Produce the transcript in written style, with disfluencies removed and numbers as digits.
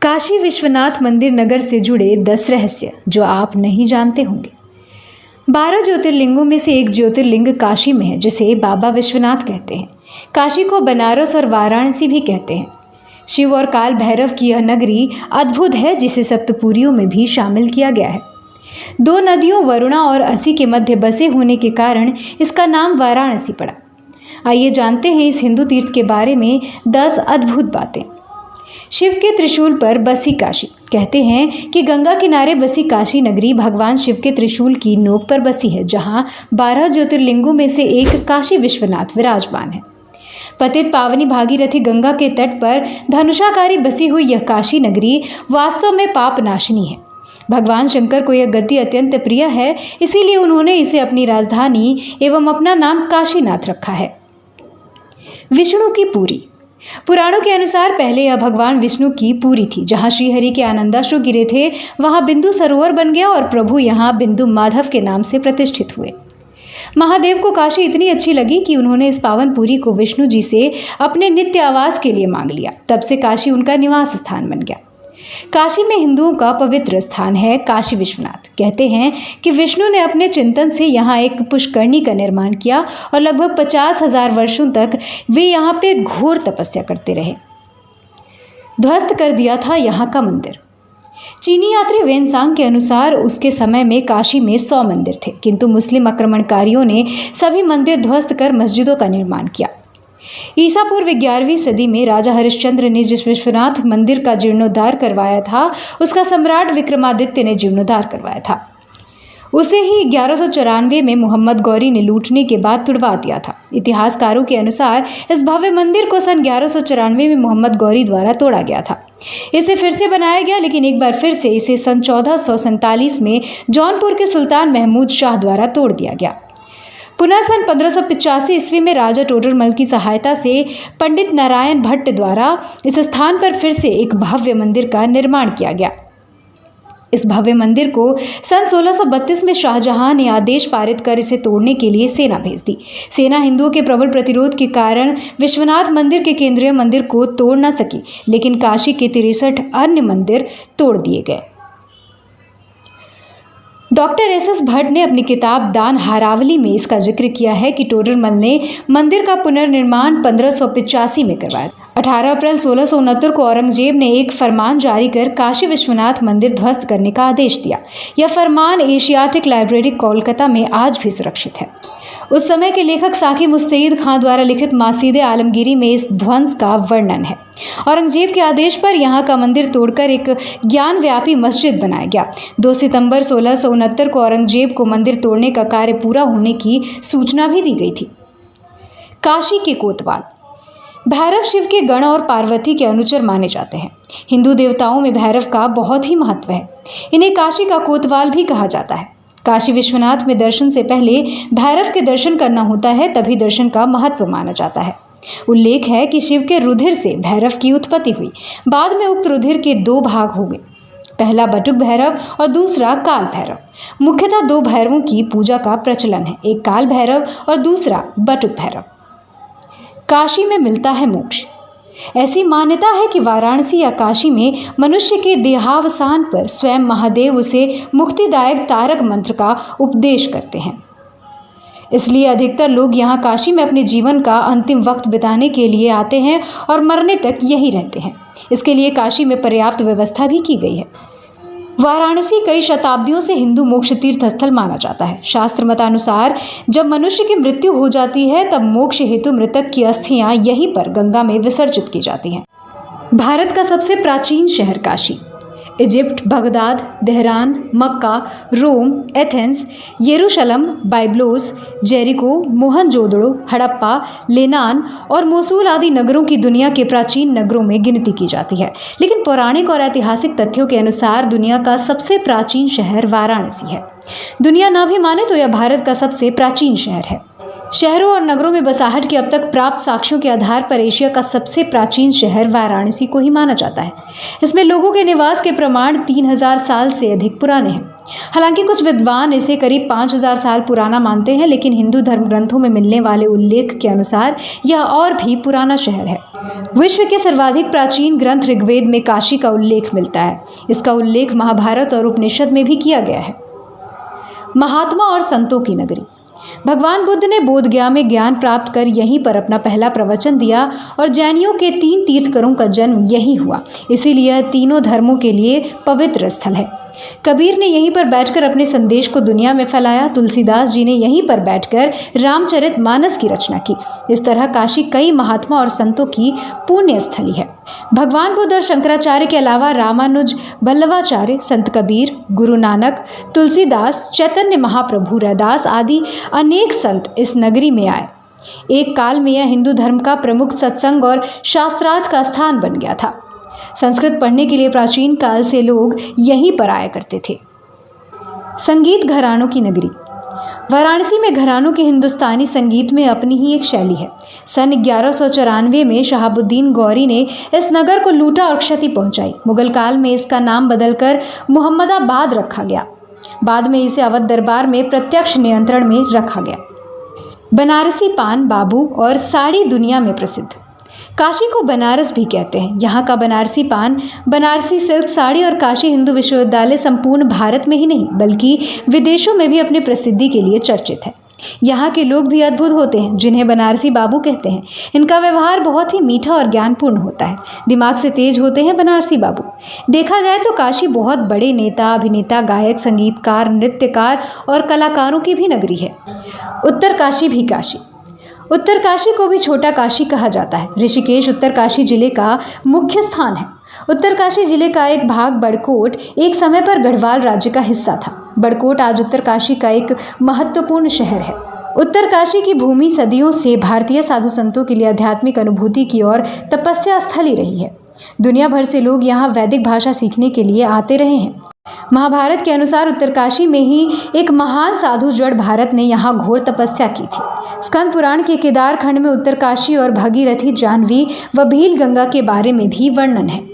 काशी विश्वनाथ मंदिर नगर से जुड़े 10 रहस्य जो आप नहीं जानते होंगे। 12 ज्योतिर्लिंगों में से एक ज्योतिर्लिंग काशी में है, जिसे बाबा विश्वनाथ कहते हैं। काशी को बनारस और वाराणसी भी कहते हैं। शिव और काल भैरव की यह नगरी अद्भुत है, जिसे सप्तपुरियों में भी शामिल किया गया है। 2 नदियों वरुणा और असी के मध्य बसे होने के कारण इसका नाम वाराणसी पड़ा। आइए जानते हैं इस हिंदू तीर्थ के बारे में 10 अद्भुत बातें। शिव के त्रिशूल पर बसी काशी। कहते हैं कि गंगा किनारे बसी काशी नगरी भगवान शिव के त्रिशूल की नोक पर बसी है, जहां 12 ज्योतिर्लिंगों में से एक काशी विश्वनाथ विराजमान है। पतित पावनी भागीरथी गंगा के तट पर धनुषाकारी बसी हुई यह काशी नगरी वास्तव में पाप नाशिनी है। भगवान शंकर को यह गद्दी अत्यंत प्रिय है, इसीलिए उन्होंने इसे अपनी राजधानी एवं अपना नाम काशीनाथ रखा है। विष्णु की पुरी। पुराणों के अनुसार पहले यह भगवान विष्णु की पुरी थी। जहां श्रीहरि के आनंदाश्रु गिरे थे, वहां बिंदु सरोवर बन गया और प्रभु यहां बिंदु माधव के नाम से प्रतिष्ठित हुए। महादेव को काशी इतनी अच्छी लगी कि उन्होंने इस पावन पुरी को विष्णु जी से अपने नित्य आवास के लिए मांग लिया। तब से काशी उनका निवास स्थान बन गया। काशी में हिंदुओं का पवित्र स्थान है काशी विश्वनाथ। कहते हैं कि विष्णु ने अपने चिंतन से यहाँ एक पुष्करणी का निर्माण किया और लगभग 50,000 वर्षों तक वे यहाँ पर घोर तपस्या करते रहे। ध्वस्त कर दिया था यहाँ का मंदिर। चीनी यात्री वेनसांग के अनुसार उसके समय में काशी में 100 मंदिर थे, किंतु मुस्लिम आक्रमणकारियों ने सभी मंदिर ध्वस्त कर मस्जिदों का निर्माण किया। ईसा पूर्व 11वीं सदी में राजा हरिश्चंद्र ने जिस विश्वनाथ मंदिर का जीर्णोद्धार करवाया था, उसका सम्राट विक्रमादित्य ने जीर्णोद्धार करवाया था। उसे ही 1194 में मोहम्मद गौरी ने लूटने के बाद तुड़वा दिया था। इतिहासकारों के अनुसार इस भव्य मंदिर को सन 1194 में मोहम्मद गौरी द्वारा तोड़ा गया था। इसे फिर से बनाया गया, लेकिन एक बार फिर से इसे सन 1447 में जौनपुर के सुल्तान महमूद शाह द्वारा तोड़ दिया गया। पुनः सन 1585 ईस्वी में राजा टोडरमल की सहायता से पंडित नारायण भट्ट द्वारा इस स्थान पर फिर से एक भव्य मंदिर का निर्माण किया गया। इस भव्य मंदिर को सन 1632 में शाहजहां ने आदेश पारित कर इसे तोड़ने के लिए सेना भेज दी। सेना हिंदुओं के प्रबल प्रतिरोध के कारण विश्वनाथ मंदिर के केंद्रीय मंदिर को तोड़ न सकी, लेकिन काशी के 63 अन्य मंदिर तोड़ दिए गए। डॉक्टर एस भट्ट ने अपनी किताब दान हारावली में इसका जिक्र किया है कि टोडरमल ने मंदिर का पुनर्निर्माण 1585 में करवाया। 18 अप्रैल 1669 को औरंगजेब ने एक फरमान जारी कर काशी विश्वनाथ मंदिर ध्वस्त करने का आदेश दिया। यह फरमान एशियाटिक लाइब्रेरी कोलकाता में आज भी सुरक्षित है। उस समय के लेखक साकी मुस्तैद खां द्वारा लिखित मासीदे आलमगीरी में इस ध्वंस का वर्णन है। औरंगजेब के आदेश पर यहाँ का मंदिर तोड़कर एक ज्ञानव्यापी मस्जिद बनाया गया। 2 सितंबर 1669 को औरंगजेब को मंदिर तोड़ने का कार्य पूरा होने की सूचना भी दी गई थी। काशी के कोतवाल। भैरव शिव के गण और पार्वती के अनुचर माने जाते हैं। हिंदू देवताओं में भैरव का बहुत ही महत्व है। इन्हें काशी का कोतवाल भी कहा जाता है। काशी विश्वनाथ में दर्शन से पहले भैरव के दर्शन करना होता है, तभी दर्शन का महत्व माना जाता है। उल्लेख है कि शिव के रुधिर से भैरव की उत्पत्ति हुई। बाद में उक्त रुधिर के 2 भाग हो गए, पहला बटुक भैरव और दूसरा काल भैरव। मुख्यतः 2 भैरवों की पूजा का प्रचलन है, एक काल भैरव और दूसरा बटुक भैरव। काशी में मिलता है मोक्ष। ऐसी मान्यता है कि वाराणसी या काशी में मनुष्य के देहावसान पर स्वयं महादेव उसे मुक्तिदायक तारक मंत्र का उपदेश करते हैं। इसलिए अधिकतर लोग यहाँ काशी में अपने जीवन का अंतिम वक्त बिताने के लिए आते हैं और मरने तक यही रहते हैं। इसके लिए काशी में पर्याप्त व्यवस्था भी की गई है। वाराणसी कई शताब्दियों से हिंदू मोक्ष तीर्थ स्थल माना जाता है। शास्त्र मतानुसार जब मनुष्य की मृत्यु हो जाती है, तब मोक्ष हेतु मृतक की अस्थियां यहीं पर गंगा में विसर्जित की जाती हैं। भारत का सबसे प्राचीन शहर काशी। इजिप्ट, बगदाद, तेहरान, मक्का, रोम, एथेंस, यरूशलेम, बाइबलोस, जेरिको, मोहनजोदड़ो, हड़प्पा, लेनान और मोसूल आदि नगरों की दुनिया के प्राचीन नगरों में गिनती की जाती है। लेकिन पौराणिक और ऐतिहासिक तथ्यों के अनुसार दुनिया का सबसे प्राचीन शहर वाराणसी है। दुनिया ना भी माने तो यह भारत का सबसे प्राचीन शहर है। शहरों और नगरों में बसाहट के अब तक प्राप्त साक्ष्यों के आधार पर एशिया का सबसे प्राचीन शहर वाराणसी को ही माना जाता है। इसमें लोगों के निवास के प्रमाण 3000 साल से अधिक पुराने हैं। हालांकि कुछ विद्वान इसे करीब 5000 साल पुराना मानते हैं, लेकिन हिंदू धर्म ग्रंथों में मिलने वाले उल्लेख के अनुसार यह और भी पुराना शहर है। विश्व के सर्वाधिक प्राचीन ग्रंथ ऋग्वेद में काशी का उल्लेख मिलता है। इसका उल्लेख महाभारत और उपनिषद में भी किया गया है। महात्मा और संतों की नगरी। भगवान बुद्ध ने बोधगया में ज्ञान प्राप्त कर यहीं पर अपना पहला प्रवचन दिया और जैनियों के 3 तीर्थंकरों का जन्म यहीं हुआ। इसीलिए यह तीनों धर्मों के लिए पवित्र स्थल है। कबीर ने यहीं पर बैठकर अपने संदेश को दुनिया में फैलाया। तुलसीदास जी ने यहीं पर बैठकर रामचरितमानस की रचना की। इस तरह काशी कई महात्मा और संतों की पुण्य स्थली है। भगवान बुद्ध और शंकराचार्य के अलावा रामानुज, वल्लभाचार्य, संत कबीर, गुरु नानक, तुलसीदास, चैतन्य महाप्रभु, रैदास आदि अनेक संत इस नगरी में आए। एक काल में यह हिंदू धर्म का प्रमुख सत्संग और शास्त्रार्थ का स्थान बन गया था। संस्कृत पढ़ने के लिए प्राचीन काल से लोग यहीं पर आया करते थे। संगीत घरानों की नगरी। वाराणसी में घरानों के हिंदुस्तानी संगीत में अपनी ही एक शैली है। सन 1194 में शहाबुद्दीन गौरी ने इस नगर को लूटा और क्षति पहुंचाई। मुगल काल में इसका नाम बदलकर मुहम्मदाबाद रखा गया। बाद में इसे अवध दरबार में प्रत्यक्ष नियंत्रण में रखा गया। बनारसी पान, बाबू और साड़ी दुनिया में प्रसिद्ध। काशी को बनारस भी कहते हैं। यहाँ का बनारसी पान, बनारसी सिल्क साड़ी और काशी हिंदू विश्वविद्यालय संपूर्ण भारत में ही नहीं बल्कि विदेशों में भी अपनी प्रसिद्धि के लिए चर्चित है। यहाँ के लोग भी अद्भुत होते हैं, जिन्हें बनारसी बाबू कहते हैं। इनका व्यवहार बहुत ही मीठा और ज्ञानपूर्ण होता है। दिमाग से तेज होते हैं बनारसी बाबू। देखा जाए तो काशी बहुत बड़े नेता, अभिनेता, गायक, संगीतकार, नृत्यकार और कलाकारों की भी नगरी है। उत्तरकाशी भी काशी। उत्तरकाशी को भी छोटा काशी कहा जाता है। ऋषिकेश उत्तरकाशी जिले का मुख्य स्थान है। उत्तरकाशी जिले का एक भाग बड़कोट एक समय पर गढ़वाल राज्य का हिस्सा था। बड़कोट आज उत्तरकाशी का एक महत्वपूर्ण शहर है। उत्तरकाशी की भूमि सदियों से भारतीय साधु संतों के लिए आध्यात्मिक अनुभूति की और तपस्या स्थली रही है। दुनिया भर से लोग यहाँ वैदिक भाषा सीखने के लिए आते रहे हैं। महाभारत के अनुसार उत्तरकाशी में ही एक महान साधु जड़ भारत ने यहाँ घोर तपस्या की थी। स्कंद पुराण के केदार खंड में उत्तरकाशी और भागीरथी, जाह्नवी व भील गंगा के बारे में भी वर्णन है।